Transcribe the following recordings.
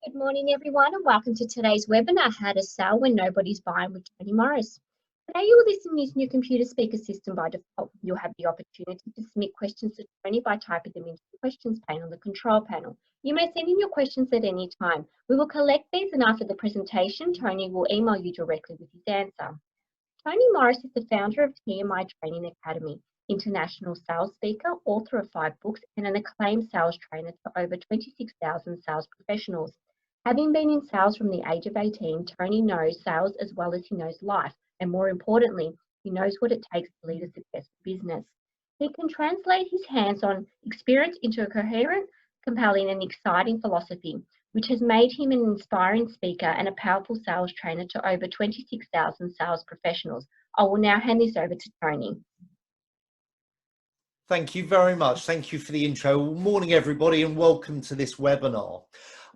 Good morning, everyone, and welcome to today's webinar, How to Sell When Nobody's Buying with Tony Morris. Today, you will listen using your computer speaker system by default. You'll have the opportunity to submit questions to Tony by typing them into the questions pane on the control panel. You may send in your questions at any time. We will collect these, and after the presentation, Tony will email you directly with his answer. Tony Morris is the founder of TMI Training Academy, international sales speaker, author of 5 books, and an acclaimed sales trainer to over 26,000 sales professionals. Having been in sales from the age of 18, Tony knows sales as well as he knows life, and more importantly, he knows what it takes to lead a successful business. He can translate his hands-on experience into a coherent, compelling, and exciting philosophy, which has made him an inspiring speaker and a powerful sales trainer to over 26,000 sales professionals. I will now hand this over to Tony. Thank you very much. Thank you for the intro. Morning, everybody, and welcome to this webinar.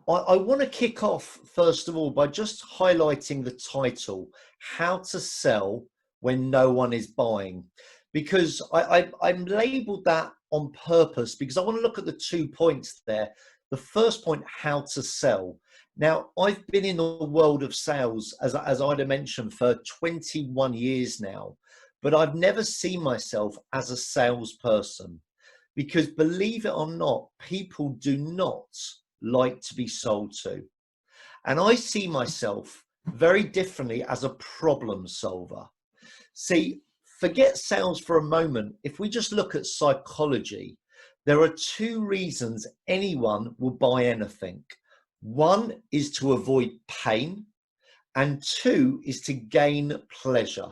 I want to kick off, first of all, by just highlighting the title, How to Sell When No One is Buying, because I'm labeled that on purpose because I want to look at the 2 points there. The first point, how to sell. Now, I've been in the world of sales, as Ida mentioned, for 21 years now, but I've never seen myself as a salesperson because, believe it or not, people do not like to be sold to. And I see myself very differently as a problem solver. See, forget sales for a moment. If we just look at psychology, there are 2 reasons anyone will buy anything. 1 is to avoid pain, and 2 is to gain pleasure.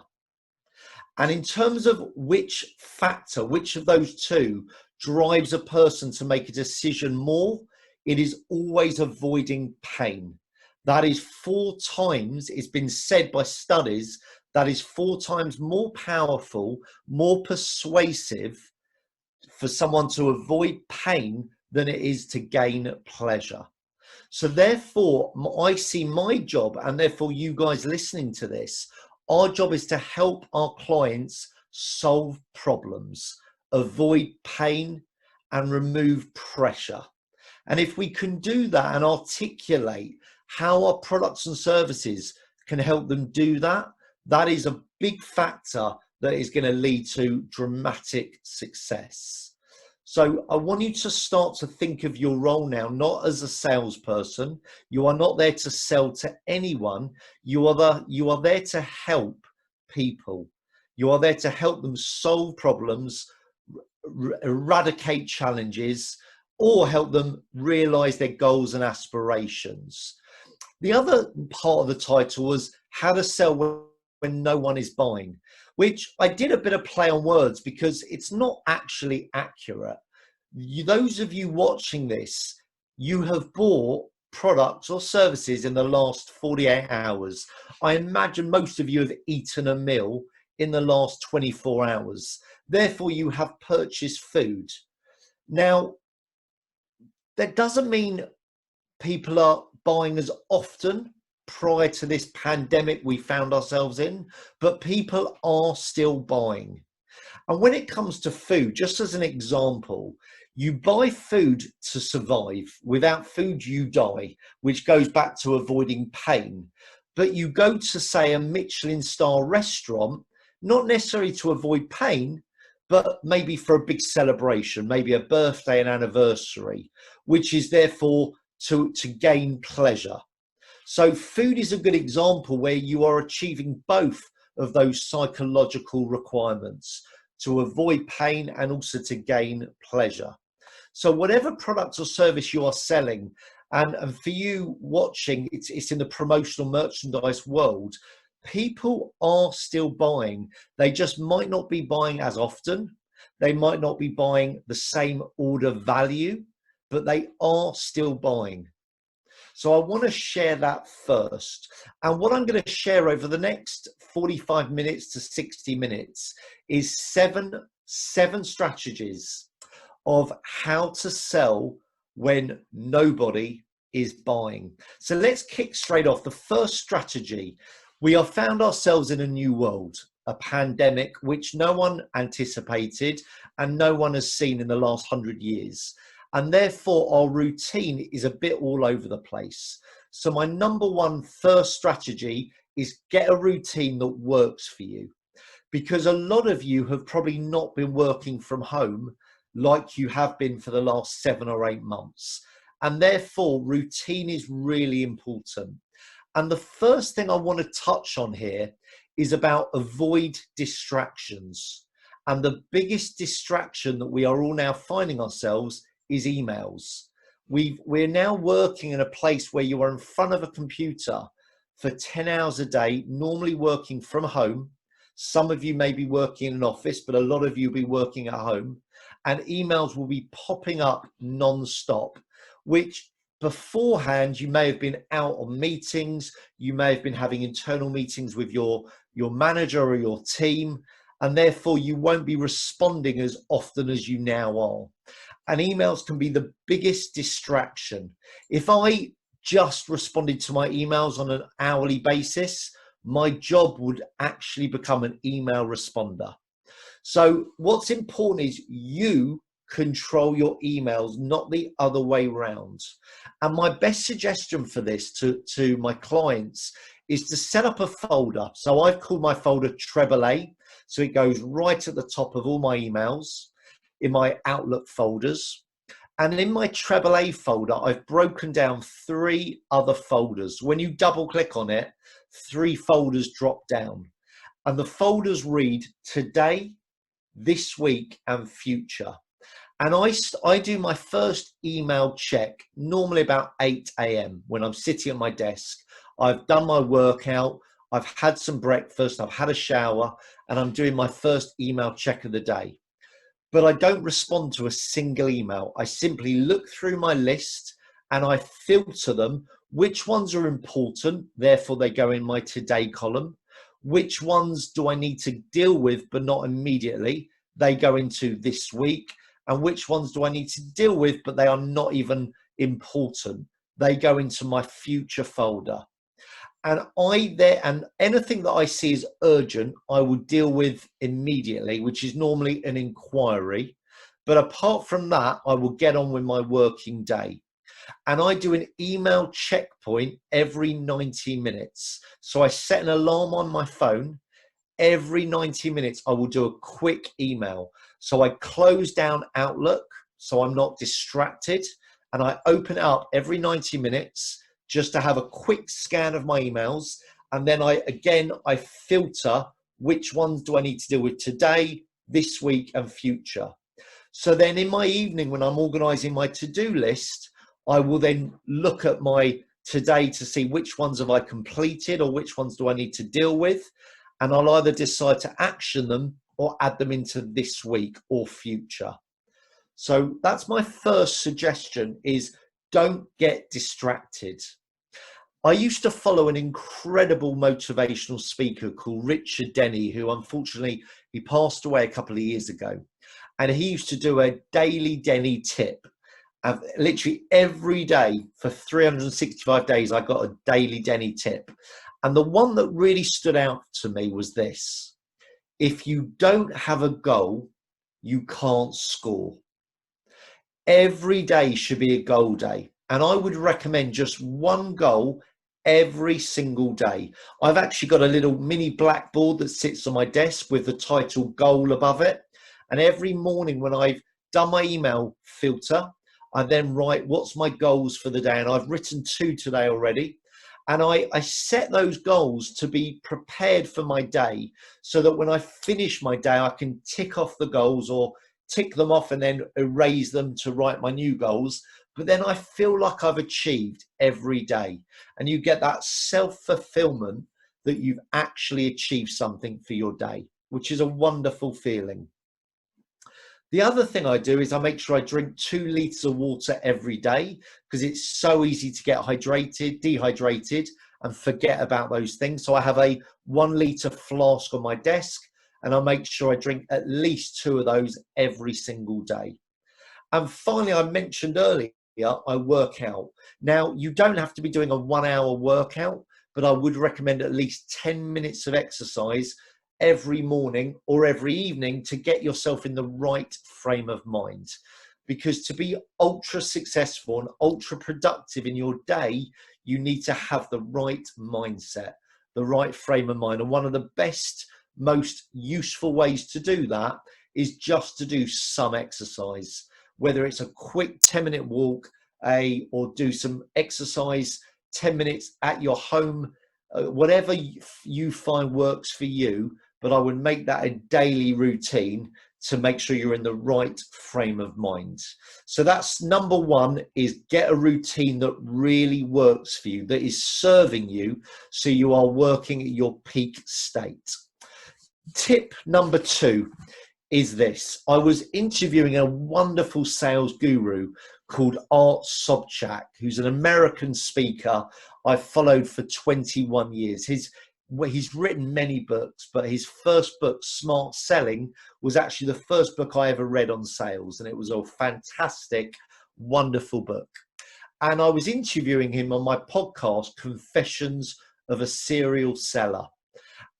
And in terms of which factor, which of those 2 drives a person to make a decision more, it is always avoiding pain. That is 4 times, it's been said by studies, that is 4 times more powerful, more persuasive for someone to avoid pain than it is to gain pleasure. So therefore, I see my job, and therefore you guys listening to this, our job is to help our clients solve problems, avoid pain, and remove pressure. And if we can do that and articulate how our products and services can help them do that, that is a big factor that is going to lead to dramatic success. So I want you to start to think of your role now, not as a salesperson. You are not there to sell to anyone. You are there to help people. You are there to help them solve problems, eradicate challenges, or help them realize their goals and aspirations. The other part of the title was How to Sell When No One is Buying, which I did a bit of play on words because it's not actually accurate. Those of you watching this, you have bought products or services in the last 48 hours. I imagine most of you have eaten a meal in the last 24 hours. Therefore, you have purchased food. Now, that doesn't mean people are buying as often prior to this pandemic we found ourselves in, but people are still buying. And when it comes to food, just as an example, you buy food to survive. Without food, you die, which goes back to avoiding pain. But you go to, say, a Michelin star restaurant, not necessarily to avoid pain, but maybe for a big celebration, maybe a birthday and anniversary, which is therefore to gain pleasure. So food is a good example where you are achieving both of those psychological requirements, to avoid pain and also to gain pleasure. So whatever product or service you are selling, and for you watching, it's in the promotional merchandise world, people are still buying. They just might not be buying as often. They might not be buying the same order value, but they are still buying. So I want to share that first. And what I'm going to share over the next 45 minutes to 60 minutes is seven strategies of how to sell when nobody is buying. So let's kick straight off. The first strategy, we have found ourselves in a new world, a pandemic which no one anticipated and no one has seen in the last 100 years. and therefore our routine is a bit all over the place. So my number one first strategy is get a routine that works for you, because a lot of you have probably not been working from home like you have been for the last 7 or 8 months. And therefore, routine is really important. And the first thing I want to touch on here is about avoid distractions. And the biggest distraction that we are all now finding ourselves is emails. We're now working in a place where you are in front of a computer for 10 hours a day, normally working from home. Some of you may be working in an office, but a lot of you will be working at home, and emails will be popping up non-stop, which beforehand you may have been out on meetings, you may have been having internal meetings with your manager or your team, and therefore you won't be responding as often as you now are. And emails can be the biggest distraction. If I just responded to my emails on an hourly basis, my job would actually become an email responder. So what's important is you control your emails, not the other way around. And my best suggestion for this to my clients is to set up a folder. So I've called my folder AAA. So it goes right at the top of all my emails in my Outlook folders. And in my AAA folder, I've broken down 3 other folders. When you double click on it, 3 folders drop down. And the folders read today, this week, and future. And I do my first email check normally about 8 a.m. when I'm sitting at my desk. I've done my workout, I've had some breakfast, I've had a shower, and I'm doing my first email check of the day. But I don't respond to a single email. I simply look through my list and I filter them. Which ones are important, therefore they go in my today column. Which ones do I need to deal with but not immediately? They go into this week. And which ones do I need to deal with but they are not even important? They go into my future folder. And anything that I see as urgent, I will deal with immediately, which is normally an inquiry. But apart from that, I will get on with my working day. And I do an email checkpoint every 90 minutes. So I set an alarm on my phone. Every 90 minutes, I will do a quick email. So I close down Outlook so I'm not distracted. And I open it up every 90 minutes just to have a quick scan of my emails. And then I filter which ones do I need to deal with today, this week, and future. So then in my evening, when I'm organizing my to-do list, I will then look at my today to see which ones have I completed or which ones do I need to deal with. And I'll either decide to action them or add them into this week or future. So that's my first suggestion, is don't get distracted. I used to follow an incredible motivational speaker called Richard Denny, who unfortunately he passed away a couple of years ago. And he used to do a daily Denny tip. Literally every day for 365 days, I got a daily Denny tip. And the one that really stood out to me was this: if you don't have a goal, you can't score. Every day should be a goal day. And I would recommend just one goal every single day. I've actually got a little mini blackboard that sits on my desk with the title goal above it. And every morning when I've done my email filter, I then write what's my goals for the day. And I've written 2 today already. And I set those goals to be prepared for my day so that when I finish my day, I can tick off the goals or tick them off and then erase them to write my new goals. But then I feel like I've achieved every day. And you get that self-fulfillment that you've actually achieved something for your day, which is a wonderful feeling. The other thing I do is I make sure I drink 2 litres of water every day, because it's so easy to get dehydrated and forget about those things. So I have a 1 litre flask on my desk and I make sure I drink at least 2 of those every single day. And finally, I mentioned earlier, I work out. Now, you don't have to be doing a 1-hour workout, but I would recommend at least 10 minutes of exercise every morning or every evening to get yourself in the right frame of mind. because to be ultra successful and ultra productive in your day, you need to have the right mindset, the right frame of mind. And one of the best, most useful ways to do that is just to do some exercise, whether it's a quick 10-minute walk, or do some exercise 10 minutes at your home, whatever you find works for you. But I would make that a daily routine to make sure you're in the right frame of mind. So that's number one, is get a routine that really works for you, that is serving you, so you are working at your peak state. Tip number two is this. I was interviewing a wonderful sales guru called Art Sobchak, who's an American speaker I've followed for 21 years. He's written many books, but his first book, Smart Selling, was actually the first book I ever read on sales. And it was a fantastic, wonderful book. And I was interviewing him on my podcast, Confessions of a Serial Seller.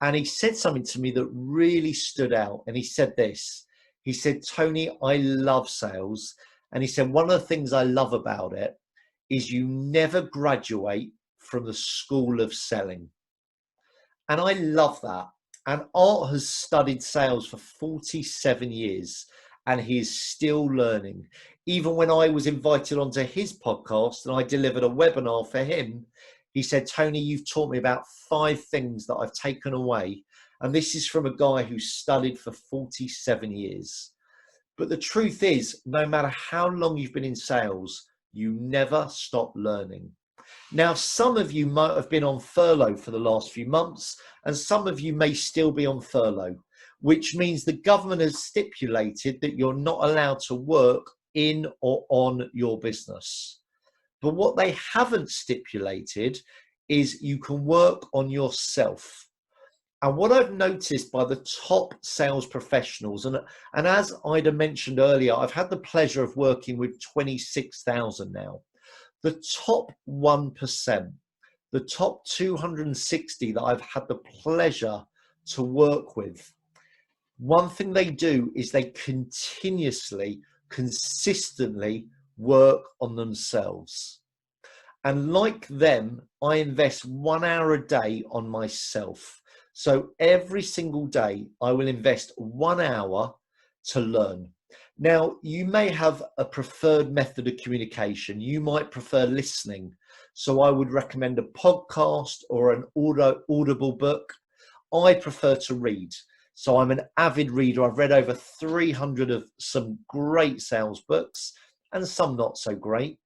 And he said something to me that really stood out. And he said this. He said, Tony, I love sales. And he said, one of the things I love about it is you never graduate from the school of selling. And I love that. And Art has studied sales for 47 years, and he is still learning. Even when I was invited onto his podcast and I delivered a webinar for him, he said, Tony, you've taught me about 5 things that I've taken away. And this is from a guy who studied for 47 years. But the truth is, no matter how long you've been in sales, you never stop learning. Now, some of you might have been on furlough for the last few months, and some of you may still be on furlough, which means the government has stipulated that you're not allowed to work in or on your business. But what they haven't stipulated is you can work on yourself. And what I've noticed by the top sales professionals, and as Ida mentioned earlier, I've had the pleasure of working with 26,000 now. The top 1%, the top 260 that I've had the pleasure to work with, one thing they do is they continuously, consistently work on themselves. And like them, I invest 1 hour a day on myself. So every single day, I will invest 1 hour to learn. Now, you may have a preferred method of communication. You might prefer listening. So I would recommend a podcast or an audible book. I prefer to read. So I'm an avid reader. I've read over 300 of some great sales books and some not so great.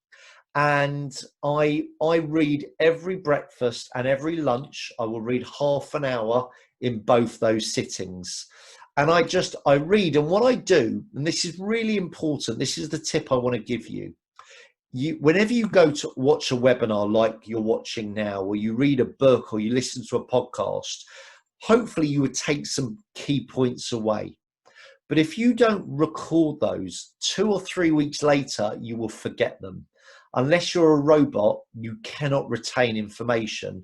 And I read every breakfast and every lunch. I will read half an hour in both those sittings. And I read, and what I do, and this is really important, this is the tip I want to give you. Whenever you go to watch a webinar like you're watching now, or you read a book, or you listen to a podcast, hopefully you would take some key points away. But if you don't record those, 2 or 3 weeks later, you will forget them. Unless you're a robot, you cannot retain information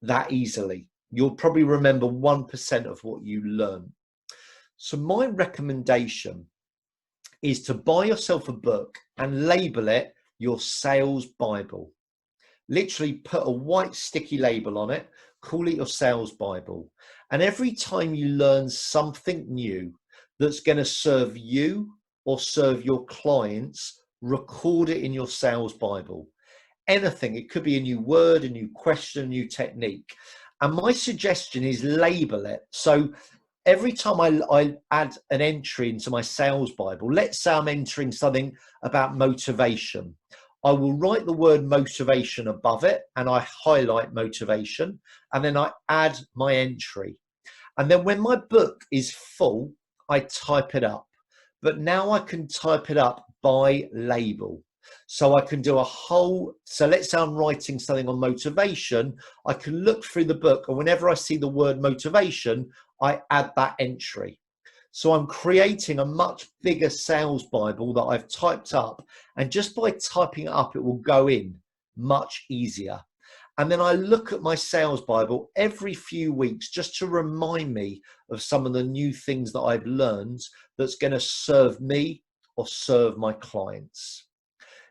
that easily. You'll probably remember 1% of what you learn. So my recommendation is to buy yourself a book and label it your sales Bible. Literally put a white sticky label on it, call it your sales Bible. And every time you learn something new that's going to serve you or serve your clients, record it in your sales Bible. Anything, it could be a new word, a new question, a new technique. And my suggestion is label it. So every time I add an entry into my sales Bible, let's say I'm entering something about motivation, I will write the word motivation above it and I highlight motivation, and then I add my entry. And then when my book is full, I type it up. But now I can type it up by label. So I can do so let's say I'm writing something on motivation, I can look through the book, and whenever I see the word motivation, I add that entry. So I'm creating a much bigger sales Bible that I've typed up, and just by typing it up, it will go in much easier. And then I look at my sales Bible every few weeks just to remind me of some of the new things that I've learned that's going to serve me or serve my clients.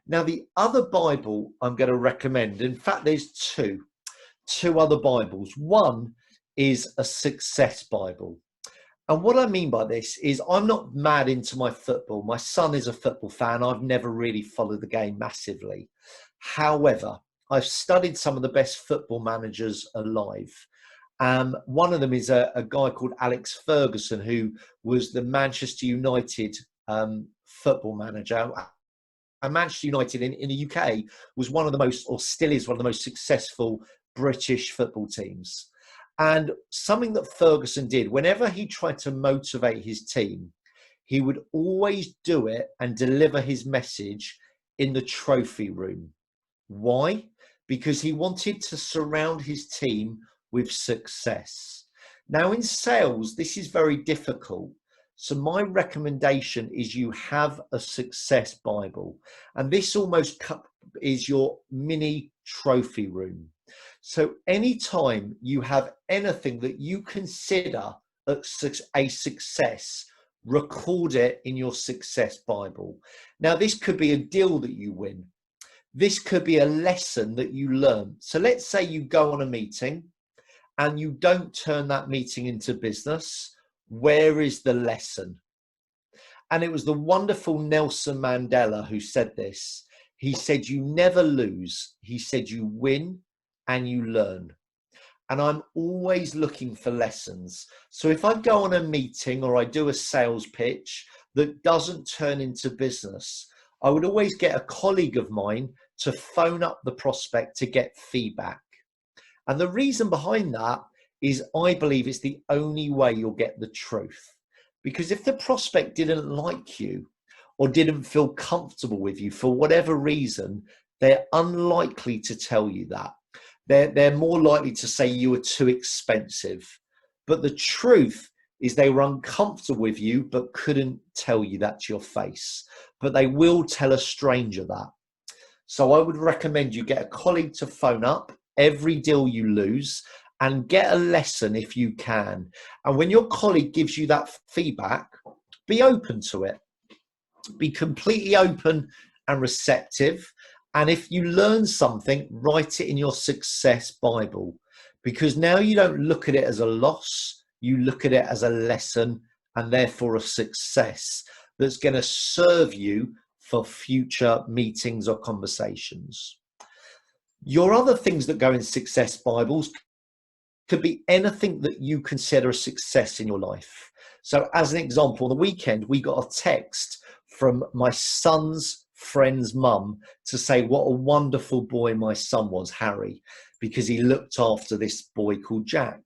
Now, the other Bible I'm going to recommend, in fact, there's two other Bibles. One is a success Bible. And what I mean by this is I'm not mad into my football. My son is a football fan. I've never really followed the game massively. However, I've studied some of the best football managers alive. One of them is a guy called Alex Ferguson, who was the Manchester United football manager. And Manchester United in the UK was one of the most, or still is one of the most successful British football teams. And something that Ferguson did, whenever he tried to motivate his team, he would always do it and deliver his message in the trophy room. Why? Because he wanted to surround his team with success. Now, in sales, this is very difficult. So my recommendation is you have a success Bible, and this almost is your mini trophy room. So anytime you have anything that you consider a success, record it in your success Bible. Now, this could be a deal that you win. This could be a lesson that you learn. So let's say you go on a meeting and you don't turn that meeting into business. Where is the lesson? And it was the wonderful Nelson Mandela who said this. He said, you never lose. He said, you win and you learn. And I'm always looking for lessons. So if I go on a meeting or I do a sales pitch that doesn't turn into business, I would always get a colleague of mine to phone up the prospect to get feedback. And the reason behind that is I believe it's the only way you'll get the truth. Because if the prospect didn't like you or didn't feel comfortable with you for whatever reason, they're unlikely to tell you that. They're more likely to say you were too expensive. But the truth is they were uncomfortable with you but couldn't tell you that to your face. But they will tell a stranger that. So I would recommend you get a colleague to phone up every deal you lose and get a lesson if you can. And when your colleague gives you that feedback, be open to it. Be completely open and receptive. And if you learn something, write it in your success Bible, because now you don't look at it as a loss, you look at it as a lesson and therefore a success that's going to serve you for future meetings or conversations. Your other things that go in success Bibles could be anything that you consider a success in your life. So as an example, on the weekend, we got a text from my son's friend's mum to say what a wonderful boy my son was, Harry, because he looked after this boy called Jack.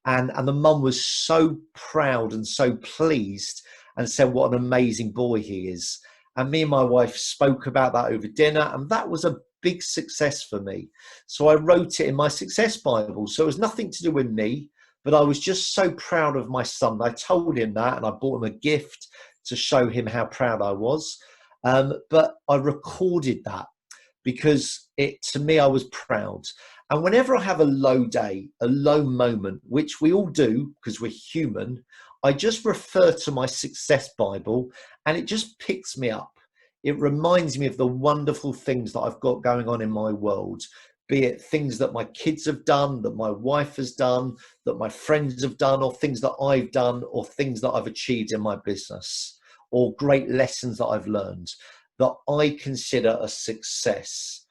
And the mum was so proud and so pleased and said what an amazing boy he is. And me and my wife spoke about that over dinner, and that was a big success for me. So I wrote it in my success Bible. So it was nothing to do with me, but I was just so proud of my son. I told him that, and I bought him a gift to show him how proud I was. But I recorded that because to me, I was proud. And whenever I have a low day, a low moment, which we all do because we're human, I just refer to my success Bible and it just picks me up. It reminds me of the wonderful things that I've got going on in my world, be it things that my kids have done, that my wife has done, that my friends have done, or things that I've done, or things that I've achieved in my business, or great lessons that I've learned that I consider a success.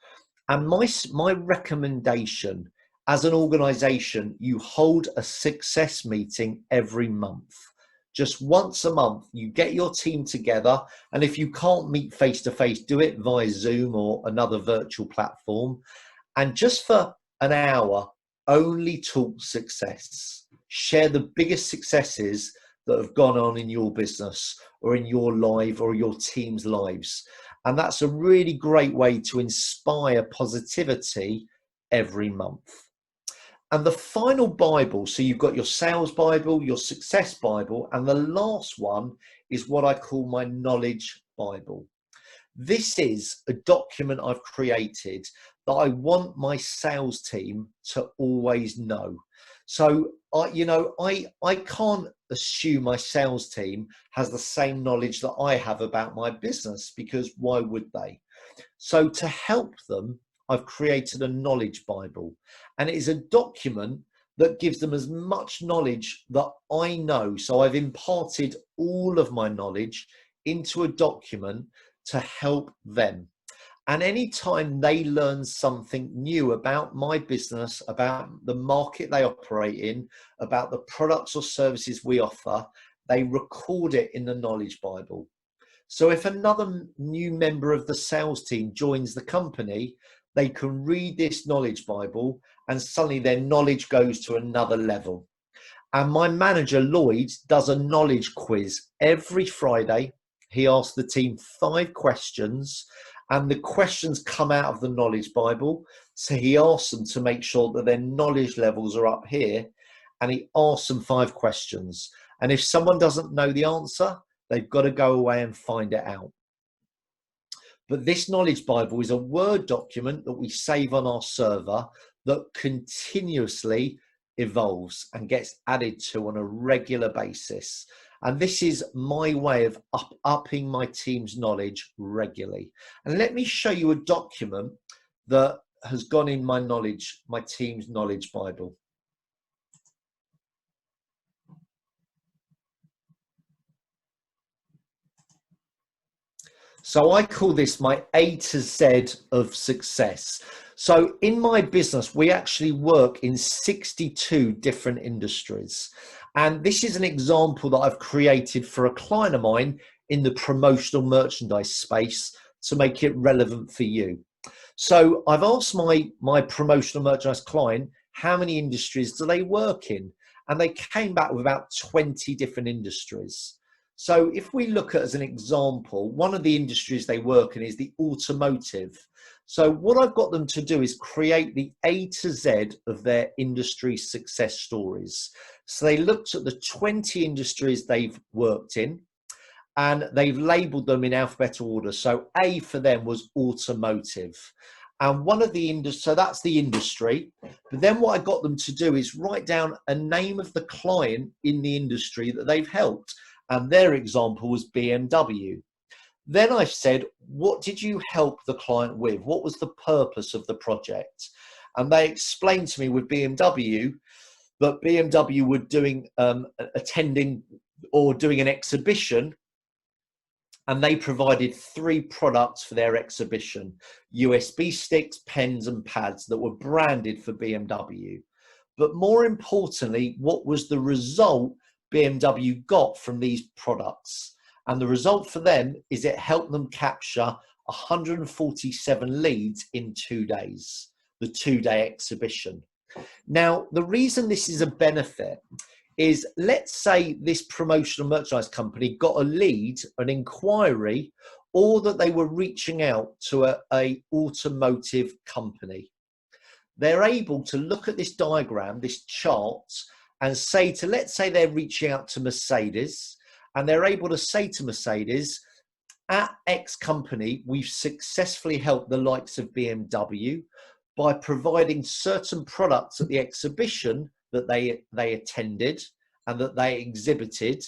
And my recommendation, as an organization, you hold a success meeting every month. Just once a month, you get your team together. And if you can't meet face to face, do it via Zoom or another virtual platform. And just for an hour, only talk success. Share the biggest successes that have gone on in your business or in your life or your team's lives. And that's a really great way to inspire positivity every month. And the final Bible, so you've got your sales Bible, your success Bible, and the last one is what I call my knowledge Bible. This is a document I've created that I want my sales team to always know. So I can't assume my sales team has the same knowledge that I have about my business, because why would they? So to help them, I've created a knowledge Bible, and it is a document that gives them as much knowledge that I know. So I've imparted all of my knowledge into a document to help them. And anytime they learn something new about my business, about the market they operate in, about the products or services we offer, they record it in the Knowledge Bible. So if another new member of the sales team joins the company, they can read this Knowledge Bible and suddenly their knowledge goes to another level. And my manager, Lloyd, does a knowledge quiz every Friday. He asks the team 5 questions, and the questions come out of the Knowledge Bible. So he asks them to make sure that their knowledge levels are up here, and he asks them 5 questions. And if someone doesn't know the answer, they've got to go away and find it out. But this Knowledge Bible is a Word document that we save on our server that continuously evolves and gets added to on a regular basis. And this is my way of upping my team's knowledge regularly. And let me show you a document that has gone in my team's Knowledge Bible. So I call this my A to Z of success. So in my business, we actually work in 62 different industries. And this is an example that I've created for a client of mine in the promotional merchandise space to make it relevant for you. So I've asked my promotional merchandise client, how many industries do they work in? And they came back with about 20 different industries. So if we look at, as an example, one of the industries they work in is the automotive. So what I've got them to do is create the A to Z of their industry success stories. So they looked at the 20 industries they've worked in, and they've labeled them in alphabetical order. So A for them was automotive. And one of the industries, so that's the industry. But then what I got them to do is write down a name of the client in the industry that they've helped. And their example was BMW. Then I said, what did you help the client with? What was the purpose of the project? And they explained to me with BMW that BMW were doing attending or doing an exhibition, and they provided 3 products for their exhibition: USB sticks, pens and pads that were branded for BMW. But more importantly, what was the result BMW got from these products? And the result for them is it helped them capture 147 leads in 2 days, the 2-day exhibition. Now, the reason this is a benefit is, let's say this promotional merchandise company got a lead, an inquiry, or that they were reaching out to a automotive company. They're able to look at this diagram, this chart, and say to, let's say they're reaching out to Mercedes, and they're able to say to Mercedes, at X company, we've successfully helped the likes of BMW by providing certain products at the exhibition that they attended and that they exhibited.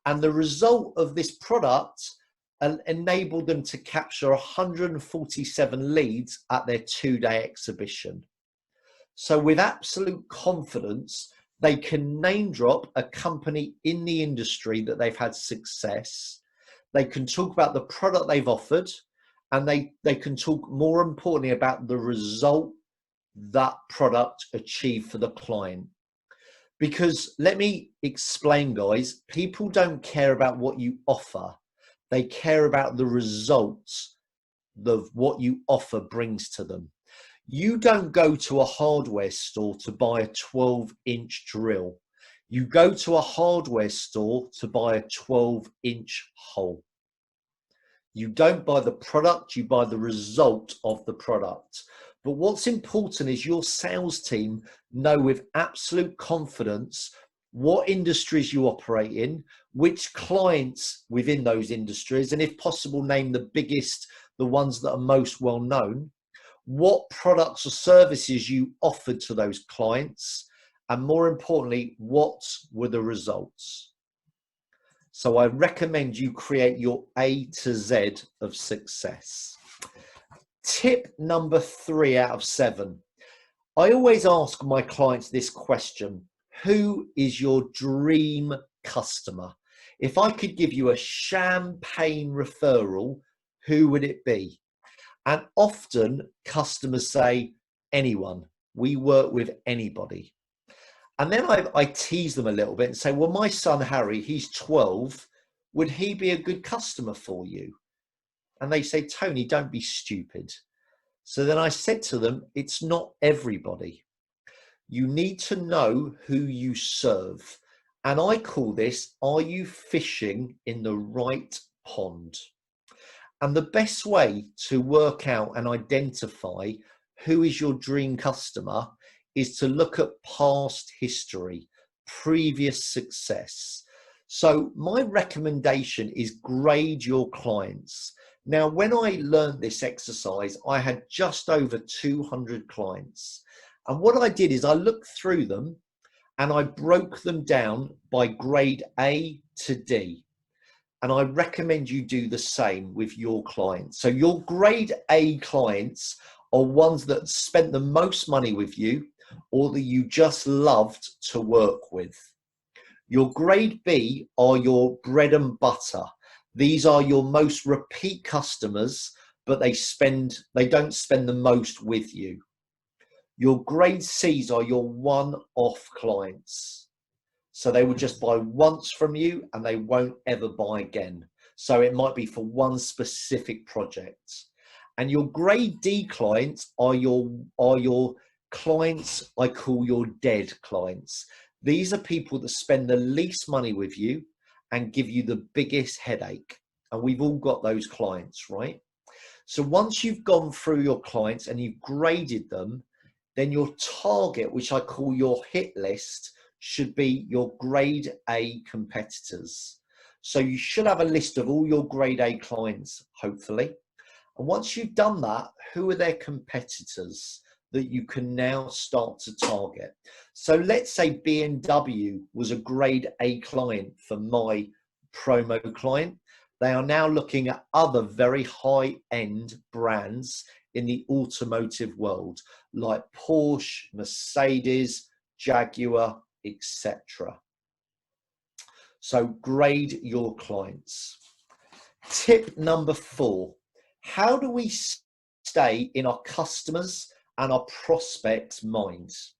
And the result of this product enabled them to capture 147 leads at their 2-day exhibition. So with absolute confidence, they can name drop a company in the industry that they've had success. They can talk about the product they've offered, and they can talk, more importantly, about the result that product achieved for the client. Because let me explain, guys, people don't care about what you offer. They care about the results of what you offer brings to them. You don't go to a hardware store to buy a 12-inch drill. You go to a hardware store to buy a 12-inch hole. You don't buy the product, you buy the result of the product. But what's important is your sales team know with absolute confidence what industries you operate in, which clients within those industries, and if possible, name the biggest, the ones that are most well known, what products or services you offered to those clients, And more importantly, what were the results? So I recommend you create your A to Z of success. Tip number 3 out of 7. I always ask my clients this question: who is your dream customer? If I could give you a champagne referral, who would it be? And often customers say, anyone. We work with anybody. And then I tease them a little bit and say, well, my son Harry, he's 12. Would he be a good customer for you? And they say, Tony, don't be stupid. So then I said to them, it's not everybody. You need to know who you serve. And I call this, are you fishing in the right pond? And the best way to work out and identify who is your dream customer is to look at past history, previous success. So my recommendation is grade your clients. Now, when I learned this exercise, I had just over 200 clients. And what I did is I looked through them and I broke them down by grade A to D. And I recommend you do the same with your clients. So your grade A clients are ones that spent the most money with you or that you just loved to work with. Your grade B are your bread and butter. These are your most repeat customers, but they don't spend the most with you. Your grade C's are your one-off clients. So they will just buy once from you and they won't ever buy again. So it might be for one specific project. And your grade D clients are your clients I call your dead clients. These are people that spend the least money with you and give you the biggest headache. And we've all got those clients, right? So once you've gone through your clients and you've graded them, then your target, which I call your hit list, should be your grade A competitors. So you should have a list of all your grade A clients, hopefully. And once you've done that, who are their competitors that you can now start to target? So let's say BMW was a grade A client for my promo client. They are now looking at other very high-end brands in the automotive world, like Porsche, Mercedes, Jaguar, etc. So grade your clients. Tip number 4, how do we stay in our customers and our prospects' minds?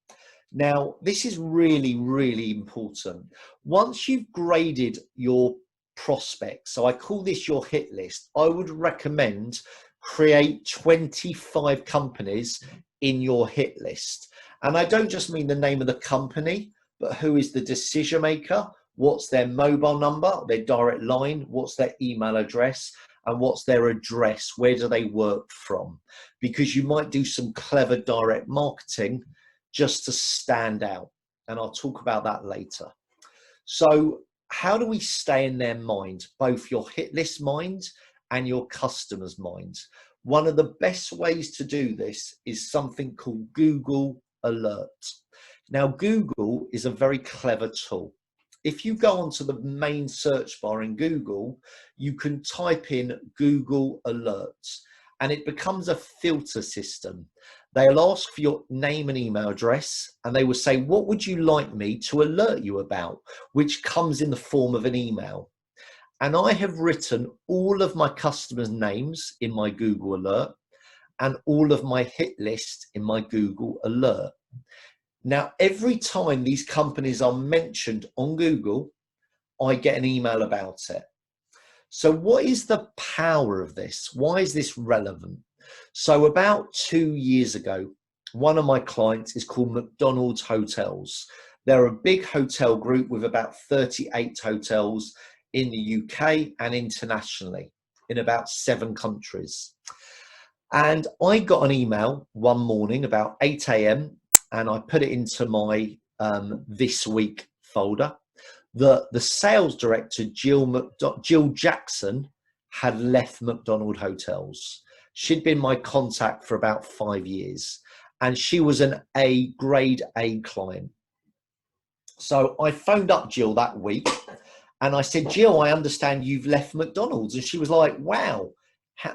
Now, this is really, really important. Once you've graded your prospects, so I call this your hit list, I would recommend create 25 companies in your hit list. And I don't just mean the name of the company, but who is the decision maker, what's their mobile number, their direct line, what's their email address, and what's their address, where do they work from? Because you might do some clever direct marketing just to stand out. And I'll talk about that later. So how do we stay in their mind, both your hit list mind and your customers' minds? One of the best ways to do this is something called Google Alert. Now, Google is a very clever tool. If you go onto the main search bar in Google, you can type in Google Alerts and it becomes a filter system. They'll ask for your name and email address and they will say, what would you like me to alert you about? Which comes in the form of an email. And I have written all of my customers' names in my Google Alert and all of my hit list in my Google Alert. Now, every time these companies are mentioned on Google, I get an email about it. So what is the power of this? Why is this relevant? So about 2 years ago, one of my clients is called McDonald's Hotels. They're a big hotel group with about 38 hotels in the UK and internationally in about 7 countries. And I got an email one morning about 8 a.m. and I put it into my this week folder that the sales director, Jill Jackson, had left McDonald Hotels. She'd been my contact for about 5 years and she was an grade A client. So I phoned up Jill that week and I said, Jill, I understand you've left McDonald's. And she was like, wow,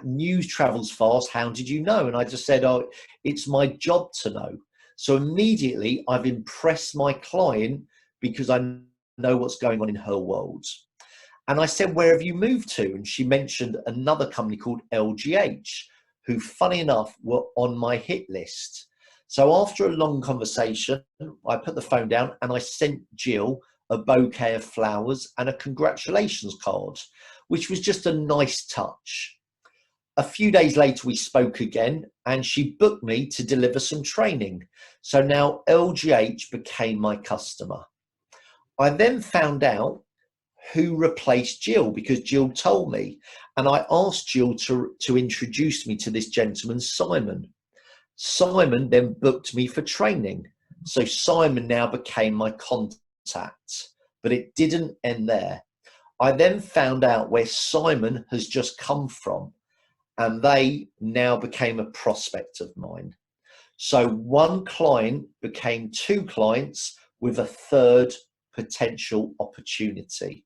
news travels fast. How did you know? And I just said, oh, it's my job to know. So immediately I've impressed my client because I know what's going on in her world. And I said, where have you moved to? And she mentioned another company called LGH, who, funny enough, were on my hit list. So after a long conversation, I put the phone down and I sent Jill a bouquet of flowers and a congratulations card, which was just a nice touch. A few days later, we spoke again and she booked me to deliver some training. So now LGH became my customer. I then found out who replaced Jill because Jill told me, and I asked Jill to introduce me to this gentleman, Simon. Simon then booked me for training. So Simon now became my contact, but it didn't end there. I then found out where Simon has just come from, and they now became a prospect of mine. So one client became two clients with a third potential opportunity.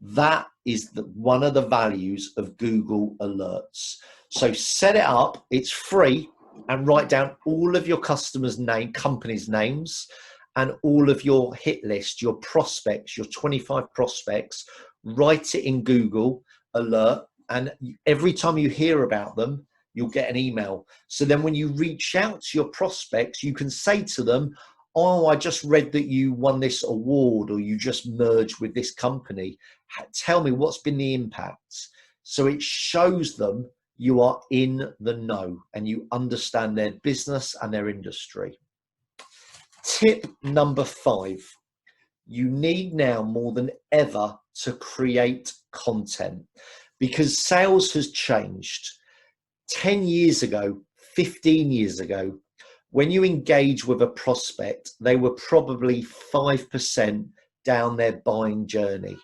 That is one of the values of Google Alerts. So set it up, it's free, and write down all of your customers' companies' names, and all of your hit list, your prospects, your 25 prospects. Write it in Google Alert, and every time you hear about them, you'll get an email. So then when you reach out to your prospects, you can say to them, oh, I just read that you won this award, or you just merged with this company. Tell me what's been the impact. So it shows them you are in the know and you understand their business and their industry. Tip number 5, you need now more than ever to create content, because sales has changed. 10 years ago, 15 years ago, when you engage with a prospect, they were probably 5% down their buying journey.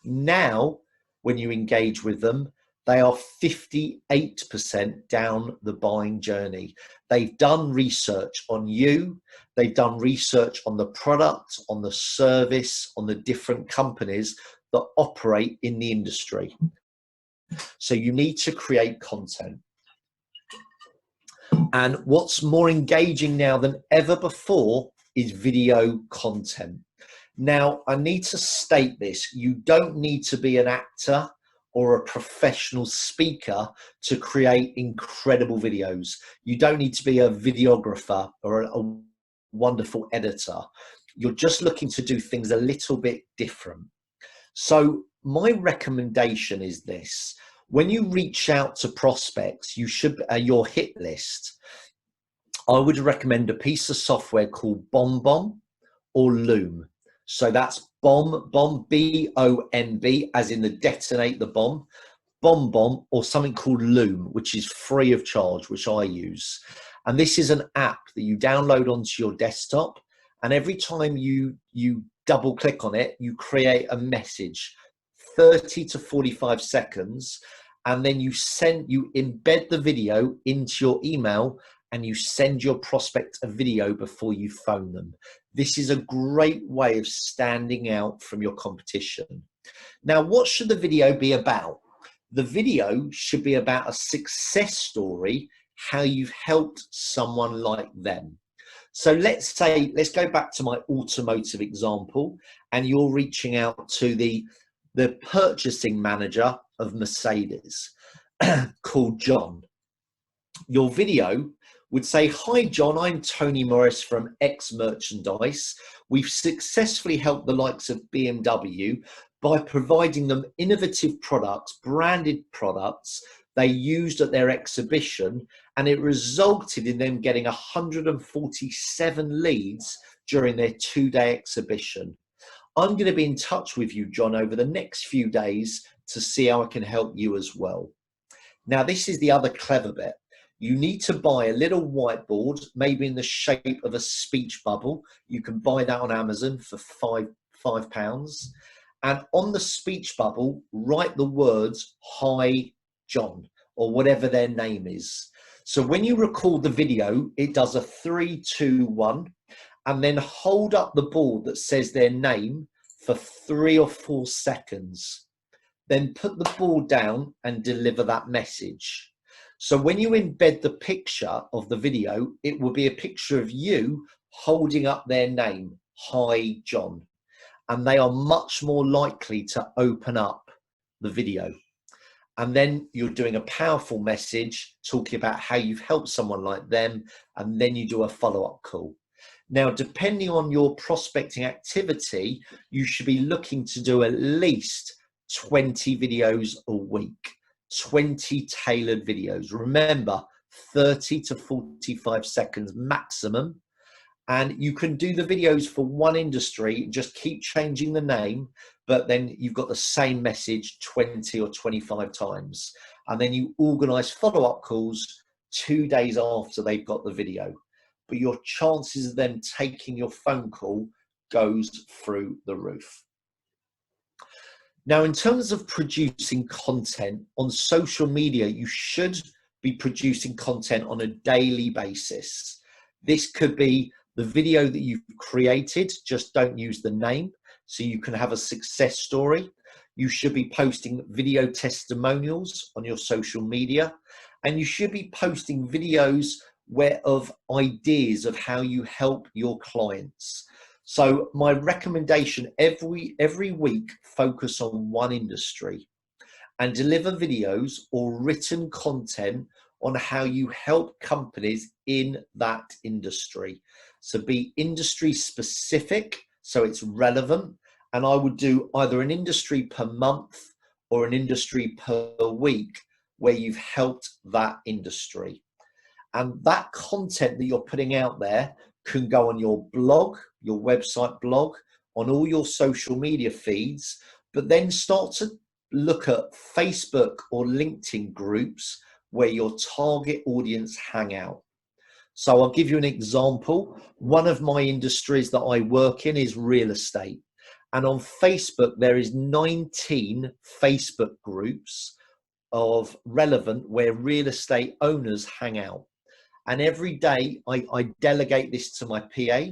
Now, when you engage with them, they are 58% down the buying journey. They've done research on you. They've done research on the product, on the service, on the different companies that operate in the industry. So you need to create content. And what's more engaging now than ever before is video content. Now, I need to state this. You don't need to be an actor or a professional speaker to create incredible videos. You don't need to be a videographer or a wonderful editor. You're just looking to do things a little bit different. So my recommendation is this. When you reach out to prospects, you should your hit list. I would recommend a piece of software called BombBomb or Loom. So that's BombBomb, B-O-M-B, as in the detonate the bomb, BombBomb, or something called Loom, which is free of charge, which I use. And this is an app that you download onto your desktop. And every time you double click on it, you create a message, 30 to 45 seconds. And then you embed the video into your email, and you send your prospect a video before you phone them. This is a great way of standing out from your competition. Now, what should the video be about? The video should be about a success story, how you've helped someone like them. So let's go back to my automotive example, and you're reaching out to the purchasing manager of Mercedes called John. Your video would say, hi, John, I'm Tony Morris from X Merchandise. We've successfully helped the likes of BMW by providing them innovative products, branded products they used at their exhibition, and it resulted in them getting 147 leads during their 2-day exhibition. I'm going to be in touch with you, John, over the next few days to see how I can help you as well. Now, this is the other clever bit. You need to buy a little whiteboard, maybe in the shape of a speech bubble. You can buy that on Amazon for £5. And on the speech bubble, write the words, hi, John, or whatever their name is. So when you record the video, it does a 3, 2, 1. and then hold up the board that says their name for 3 or 4 seconds. Then put the board down and deliver that message. So when you embed the picture of the video, it will be a picture of you holding up their name, "Hi, John," and they are much more likely to open up the video. And then you're doing a powerful message talking about how you've helped someone like them, and then you do a follow-up call. Now, depending on your prospecting activity, you should be looking to do at least 20 videos a week, 20 tailored videos. Remember, 30 to 45 seconds maximum. And you can do the videos for one industry, just keep changing the name, but then you've got the same message 20 or 25 times. And then you organize follow-up calls 2 days after they've got the video. But your chances of them taking your phone call goes through the roof. Now, in terms of producing content on social media, you should be producing content on a daily basis. This could be the video that you've created, just don't use the name, so you can have a success story. You should be posting video testimonials on your social media, and you should be posting videos of ideas of how you help your clients. So my recommendation, every week, focus on one industry and deliver videos or written content on how you help companies in that industry. So be industry specific, so it's relevant. And I would do either an industry per month or an industry per week where you've helped that industry. And that content that you're putting out there can go on your blog, your website blog, on all your social media feeds, but then start to look at Facebook or LinkedIn groups where your target audience hang out. So I'll give you an example. One of my industries that I work in is real estate. And on Facebook, there is 19 Facebook groups of relevant where real estate owners hang out. And every day I delegate this to my PA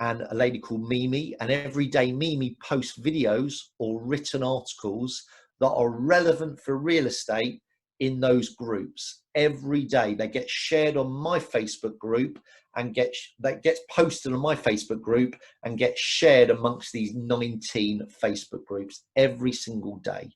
and a lady called Mimi. And every day Mimi posts videos or written articles that are relevant for real estate in those groups. Every day they get shared on my Facebook group and that gets posted on my Facebook group and gets shared amongst these 19 Facebook groups every single day.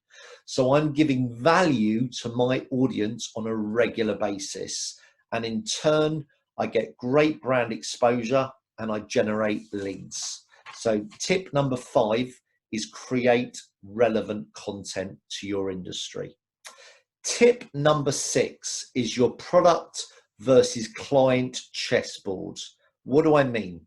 So I'm giving value to my audience on a regular basis. And in turn, I get great brand exposure and I generate leads. So tip number 5 is create relevant content to your industry. Tip number 6 is your product versus client chessboard. What do I mean?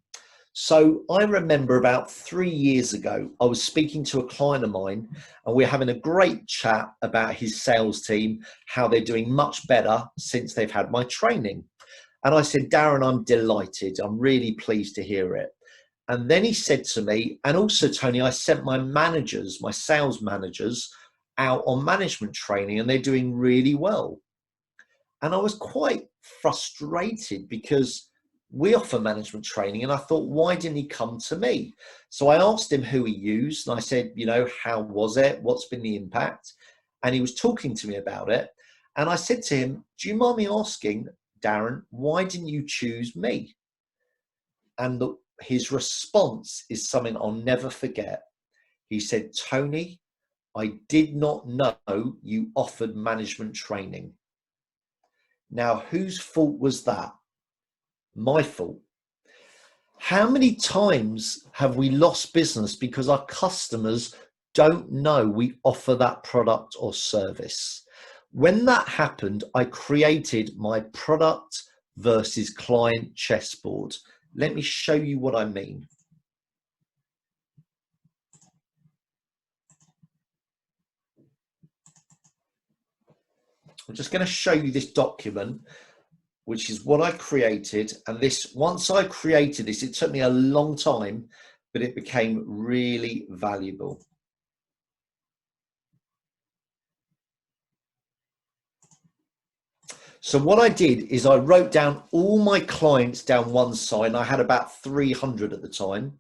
So I remember about 3 years ago, I was speaking to a client of mine and we were having a great chat about his sales team, how they're doing much better since they've had my training. And I said, Darren, I'm delighted. I'm really pleased to hear it. And then he said to me, and also, Tony, I sent my managers, my sales managers, out on management training and they're doing really well. And I was quite frustrated because we offer management training and I thought, why didn't he come to me? So I asked him who he used and I said, how was it? What's been the impact? And he was talking to me about it. And I said to him, do you mind me asking, Darren, why didn't you choose me? And his response is something I'll never forget. He said, Tony, I did not know you offered management training. Now, whose fault was that? My fault. How many times have we lost business because our customers don't know we offer that product or service? When that happened, I created my product versus client chessboard. Let me show you what I mean. I'm just going to show you this document, which is what I created. And once I created this, it took me a long time, but it became really valuable. So what I did is I wrote down all my clients down one side, and I had about 300 at the time.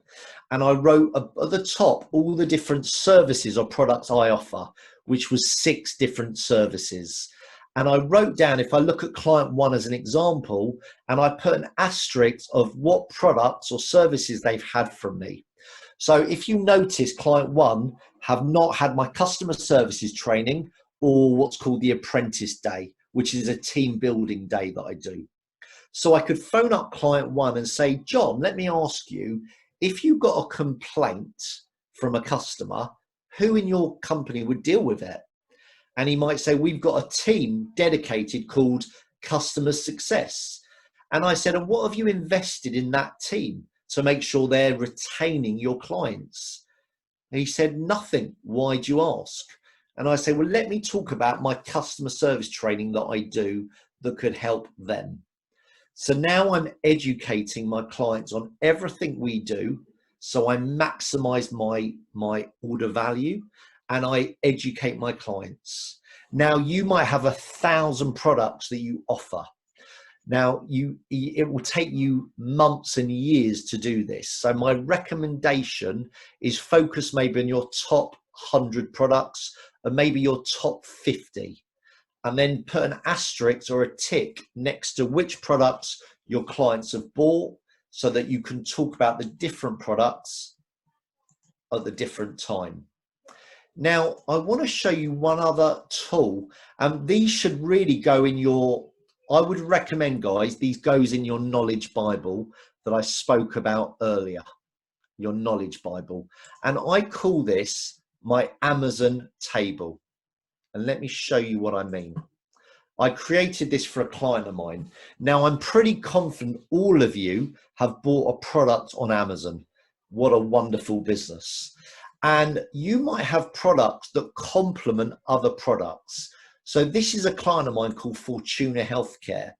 And I wrote at the top all the different services or products I offer, which was 6 different services. And I wrote down, if I look at client 1 as an example, and I put an asterisk of what products or services they've had from me. So if you notice, client 1 have not had my customer services training or what's called the apprentice day, which is a team building day that I do. So I could phone up client 1 and say, John, let me ask you, if you got a complaint from a customer, who in your company would deal with it? And he might say, we've got a team dedicated called customer success. And I said, and what have you invested in that team to make sure they're retaining your clients? And he said, nothing. Why do you ask? And I say, well, let me talk about my customer service training that I do that could help them. So now I'm educating my clients on everything we do. So I maximize my order value and I educate my clients. Now you might have 1,000 products that you offer. Now it will take you months and years to do this. So my recommendation is focus maybe on your top 100 products and maybe your top 50. And then put an asterisk or a tick next to which products your clients have bought so that you can talk about the different products at the different time. Now, I want to show you one other tool, and these should really go in your, I would recommend, guys, these goes in your knowledge Bible that I spoke about earlier, your knowledge Bible. And I call this my Amazon table. And let me show you what I mean. I created this for a client of mine. Now, I'm pretty confident all of you have bought a product on Amazon. What a wonderful business. And you might have products that complement other products. So this is a client of mine called Fortuna Healthcare.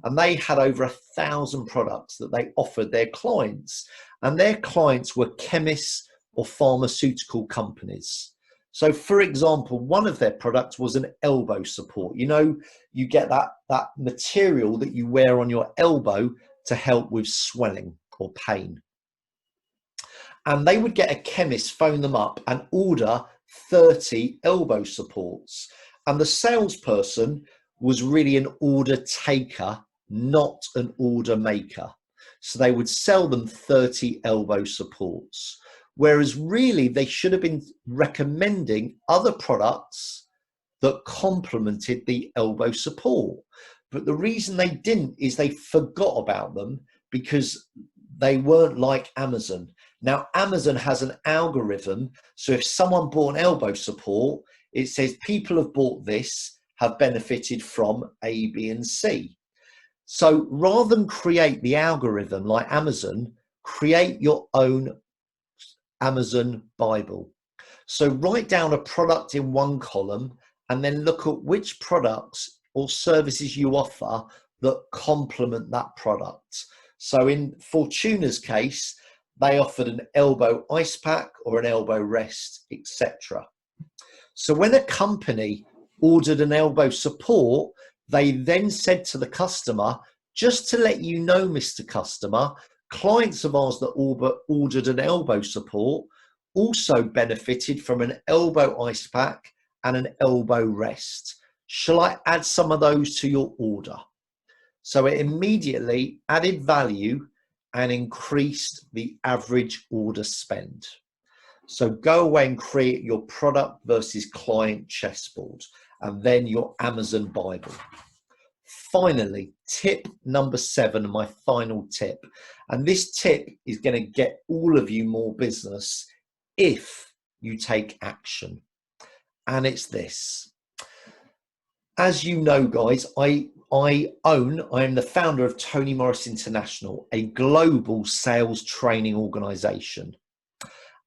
And they had over 1,000 products that they offered their clients. And their clients were chemists or pharmaceutical companies. So for example, one of their products was an elbow support. You know, you get that material that you wear on your elbow to help with swelling or pain. And they would get a chemist phone them up and order 30 elbow supports. And the salesperson was really an order taker, not an order maker. So they would sell them 30 elbow supports. Whereas really they should have been recommending other products that complemented the elbow support. But the reason they didn't is they forgot about them because they weren't like Amazon. Now, Amazon has an algorithm. So if someone bought an elbow support, it says people have bought this, have benefited from A, B, and C. So rather than create the algorithm like Amazon, create your own Amazon Bible. So write down a product in one column and then look at which products or services you offer that complement that product. So in Fortuna's case, they offered an elbow ice pack or an elbow rest, etc. So when a company ordered an elbow support, they then said to the customer, just to let you know, Mr. Customer, clients of ours that ordered an elbow support also benefited from an elbow ice pack and an elbow rest. Shall I add some of those to your order? So it immediately added value and increased the average order spend. So go away and create your product versus client chessboard and then your Amazon Bible. Finally, tip number 7, my final tip. And this tip is going to get all of you more business if you take action. And it's this. As you know, guys, I am the founder of Tony Morris International, a global sales training organization.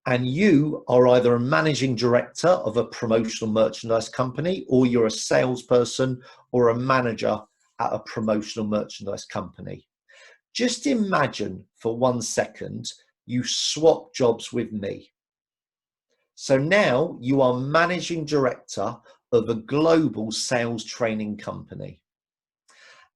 And you are either a managing director of a promotional merchandise company, or you're a salesperson or a manager at a promotional merchandise company. Just imagine for 1 second you swap jobs with me. So now you are managing director of a global sales training company.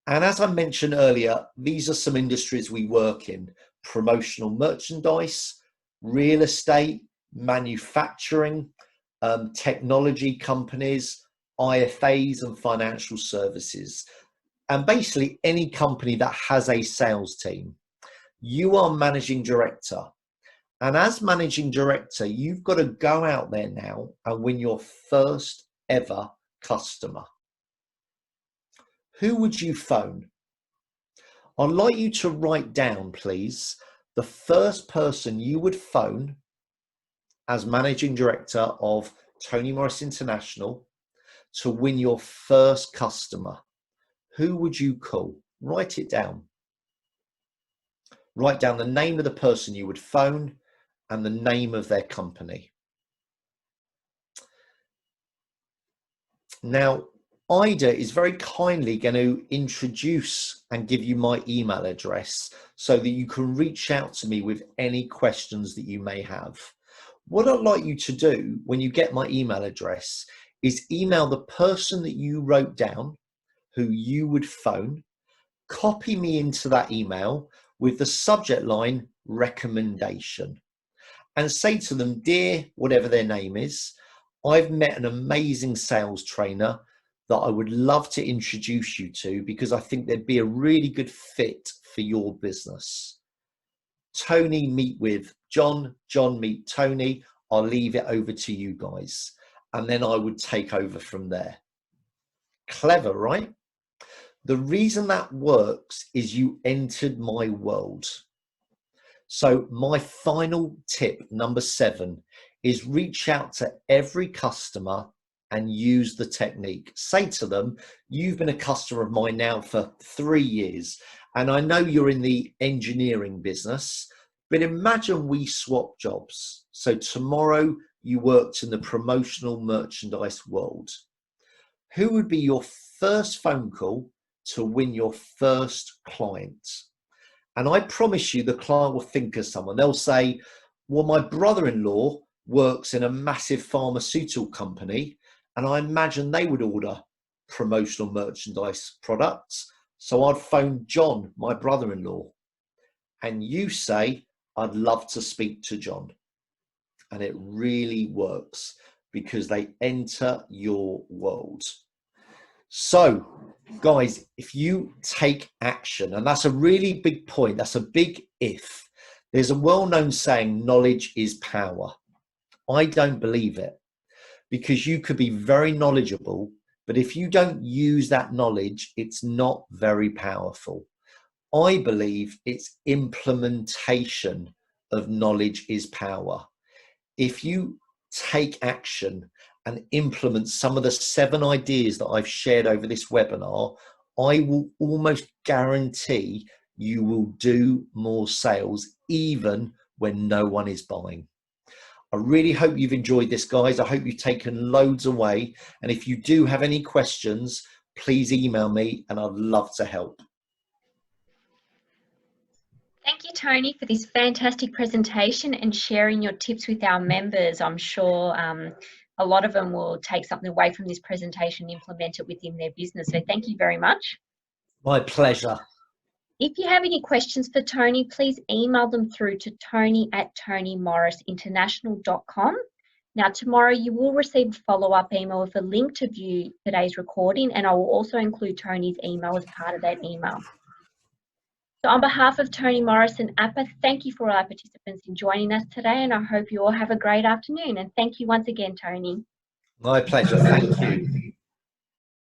And as I mentioned earlier, these are some industries we work in: promotional merchandise, real estate, manufacturing, technology companies, IFAs and financial services, and basically any company that has a sales team. You are managing director. And as managing director, you've got to go out there now and win your first ever customer. Who would you phone? I'd like you to write down, please, the first person you would phone as managing director of Tony Morris International to win your first customer. Who would you call? Write it down. Write down the name of the person you would phone and the name of their company. Now, Ida is very kindly going to introduce and give you my email address so that you can reach out to me with any questions that you may have. What I'd like you to do when you get my email address is email the person that you wrote down, who you would phone, copy me into that email with the subject line recommendation, and say to them, dear, whatever their name is, I've met an amazing sales trainer that I would love to introduce you to because I think they'd be a really good fit for your business. Tony meet with John, John meet Tony. I'll leave it over to you guys. And then I would take over from there. Clever, right? The reason that works is you entered my world. So my final tip, number 7, is reach out to every customer and use the technique. Say to them, you've been a customer of mine now for 3 years, and I know you're in the engineering business, but imagine we swap jobs. So tomorrow you worked in the promotional merchandise world. Who would be your first phone call to win your first client? And I promise you the client will think of someone. They'll say, well, my brother-in-law works in a massive pharmaceutical company, and I imagine they would order promotional merchandise products. So I'd phone John, my brother-in-law. And you say, I'd love to speak to John. And it really works because they enter your world. So, guys, if you take action, and that's a really big point, that's a big if. There's a well-known saying, knowledge is power. I don't believe it, because you could be very knowledgeable, but if you don't use that knowledge, it's not very powerful. I believe it's implementation of knowledge is power. If you take action and implement some of the 7 ideas that I've shared over this webinar, I will almost guarantee you will do more sales even when no one is buying. I really hope you've enjoyed this, guys. I hope you've taken loads away. And if you do have any questions, please email me and I'd love to help. Thank you, Tony, for this fantastic presentation and sharing your tips with our members. I'm sure a lot of them will take something away from this presentation and implement it within their business. So thank you very much. My pleasure. If you have any questions for Tony, please email them through to tony@tonymorrisinternational.com. Now, tomorrow you will receive a follow-up email with a link to view today's recording, and I will also include Tony's email as part of that email. So on behalf of Tony Morris and APPA, thank you for all our participants in joining us today, and I hope you all have a great afternoon. And thank you once again, Tony. My pleasure. Thank you.